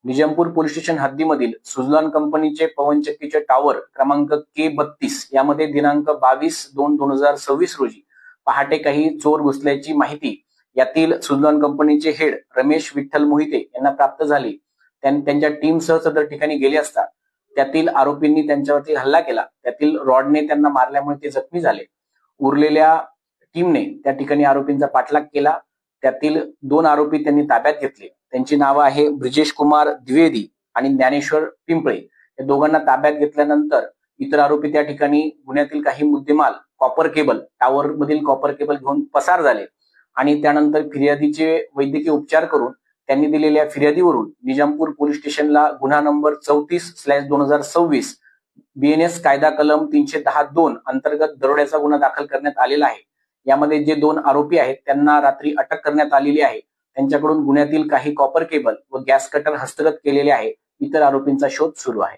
Nizampur police station हद्दीमधील Suzlon कंपनीचे पवनचक्कीचे tower क्रमांक K32 यामध्ये दिनांक 22/2/2026 रोजी पहाटे काही चोर घुसल्याची माहिती यातील सुझलॉन कंपनीचे हेड रमेश विठ्ठल मोहिते यांना प्राप्त झाली. त्यांच्या टीमसह सदर ठिकाणी गेले असता त्यातील आरोपींनी त्यांच्यावरती हल्ला केला. त्यातील रॉडने त्यांना मारल्यामुळे ते जखमी झाले. उरलेल्या टीमने त्या ठिकाणी आरोपींचा पाठलाग केला. त्यातील 2 आरोपी त्यांनी ताब्यात घेतले. त्यांची नावं आहे ब्रिजेश कुमार द्विवेदी आणि ज्ञानेश्वर पिंपळे. या दोघांना ताब्यात घेतल्यानंतर इतर आरोपी त्या ठिकाणी गुन्ह्यातील काही मुद्देमाल कॉपर केबल टॉवर मधील कॉपर केबल घेऊन पसार झाले आणि त्यानंतर फिर्यादीचे वैद्यकीय उपचार करून त्यांनी दिलेल्या फिर्यादीवरून निजामपूर पोलीस स्टेशनला गुन्हा नंबर 34/2026 BNS कायदा कलम 310(2) अंतर्गत दरोड्याचा गुन्हा दाखल करण्यात आलेला आहे. यामध्ये जे 2 आरोपी आहेत त्यांना रात्री अटक करण्यात आलेली आहे. त्यांच्याकडून गुन्ह्यातील काही कॉपर केबल व गॅस कटर हस्तगत केलेले आहे. इतर आरोपींचा शोध सुरू आहे.